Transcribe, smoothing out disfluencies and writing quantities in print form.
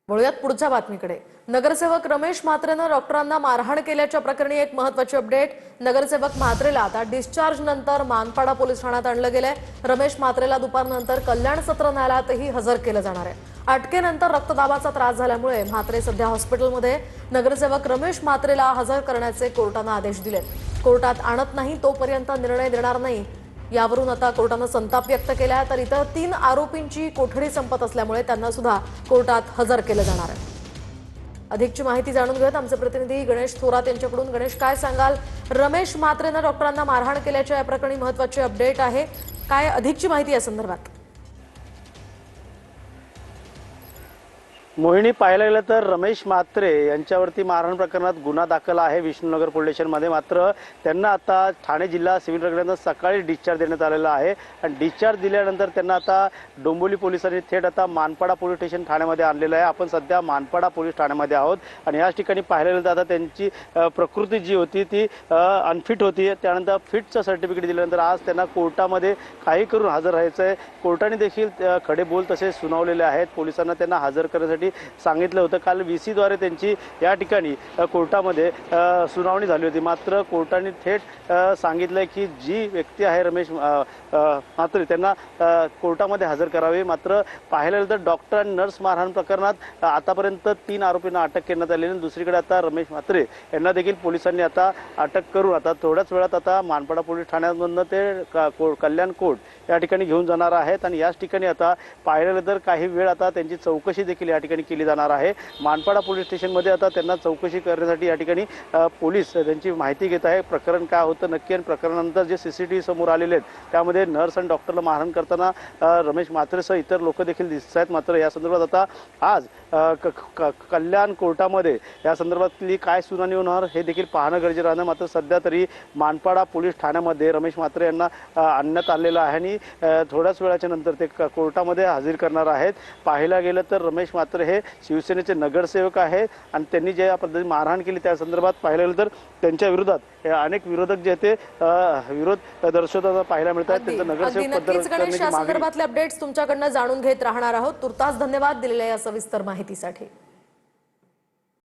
वळूयात पुढच्या बातमीकडे। नगरसेवक रमेश म्हात्रेनं डॉक्टरांना मारहाण केल्याच्या प्रकरणी एक महत्त्वाची अपडेट। नगरसेवक म्हात्रेला आता डिस्चार्ज नंतर मानपाडा पोलीस ठाण्यात आणलं गेलंय। रमेश म्हात्रेला दुपारनंतर कल्याण सत्र न्यायालयातही हजर केलं जाणार आहे। अटकेनंतर रक्तदाबाचा त्रास झाल्यामुळे म्हात्रे सध्या हॉस्पिटलमध्ये। नगरसेवक रमेश म्हात्रेला हजर करण्याचे कोर्टाने आदेश दिले। कोर्टात आणत नाही तोपर्यंत निर्णय देणार नाही यावरून आता कोर्टाने संताप व्यक्त केला आहे। तर इतर 3 आरोपींची कोठडी संपत असल्यामुळे त्यांना सुद्धा कोर्टात हजर केलं जाणार आहे। अधिकची माहिती जाणून घेऊयात आमचे प्रतिनिधी गणेश थोरात यांच्याकडून। गणेश, काय सांगाल? रमेश म्हात्रेनं डॉक्टरांना मारहाण केल्याच्या या प्रकरणी महत्त्वाची अपडेट आहे, काय अधिकची माहिती या संदर्भात? मोहिनी, पाहायला गेलं तर रमेश म्हात्रे यांच्यावरती मारहाण प्रकरणात गुन्हा दाखल आहे विष्णुनगर पोलीस स्टेशनमध्ये। मात्र त्यांना आता ठाणे जिल्हा सिव्हिल रुग्णालयात सकाळी डिस्चार्ज देण्यात आलेला आहे आणि डिस्चार्ज दिल्यानंतर त्यांना आता डोंबिवली पोलिसांनी थेट आता मानपाडा पोलीस स्टेशन ठाण्यामध्ये आणलेलं आहे। आपण सध्या मानपाडा पोलीस ठाण्यामध्ये आहोत आणि याच ठिकाणी पाहायला गेलं तर आता त्यांची प्रकृती जी होती ती अनफिट होती। त्यानंतर फिटचं सर्टिफिकेट दिल्यानंतर आज त्यांना कोर्टामध्ये काही करून हजर राहायचं आहे। कोर्टाने देखील खडे बोल तसे सुनावलेले आहेत। पोलिसांना त्यांना हजर करण्यासाठी सांगितलं होतं। काल VC द्वारे त्यांची या ठिकाणी कोर्टामध्ये सुनावणी झाली होती। मात्र कोर्टाने थेट सांगितलं की जी व्यक्ती आहे रमेश म्हात्रे त्यांना कोर्टामध्ये हजर करावे। मात्र पाहायला गेलं तर डॉक्टर आणि नर्स मारहाण प्रकरणात आतापर्यंत 3 आरोपींना अटक करण्यात आली आहे। दुसरीकडे आता रमेश म्हात्रे यांना देखील पोलिसांनी आता अटक करून आता थोड्याच वेळात आता मानपाडा पोलीस ठाण्यामधून ते कल्याण कोर्ट या ठिकाणी घेऊन जाणार आहेत आणि याच ठिकाणी आता पाहायला गेलं तर काही वेळ आता त्यांची चौकशी देखील या ठिकाणी केली जाणार आहे। मानपाडा पोलीस स्टेशनमध्ये आता त्यांना चौकशी करण्यासाठी या ठिकाणी पोलीस त्यांची माहिती घेत आहे। प्रकरण काय होतं नक्की आणि प्रकरणानंतर जे CCTV समोर आलेले आहेत त्यामध्ये नर्स आणि डॉक्टरला मारहाण करताना रमेश म्हात्रेसह इतर लोक देखील दिसत आहेत। मात्र या संदर्भात आता आज कल्याण कोर्टामध्ये या संदर्भातली काय सुनावणी होणार हे देखील पाहणं गरजेचं आहे। मात्र सध्या तरी मानपाडा पोलीस ठाण्यामध्ये रमेश म्हात्रे यांना आणण्यात आलेलं आहे आणि थोड्याच वेळाच्या नंतर ते कोर्टामध्ये हजर करणार आहेत। पाहायला गेलं तर रमेश म्हात्रे हे शिवसेनेचे नगरसेवक आहेत आणि त्यांनी ज्या पद्धतीने मारहाण केली त्या संदर्भात पाहायला गेलं तर त्यांच्या विरोधात अनेक विरोधक जे ते विरोध दर्शवताना पाहायला मिळतात। त्यांचं नगरसेवक पद संदर्भातले अपडेट्स तुमच्याकडनं जाणून घेत राहणार आहोत। तुर्तास धन्यवाद दिलेल्या या सविस्तर माहितीसाठी।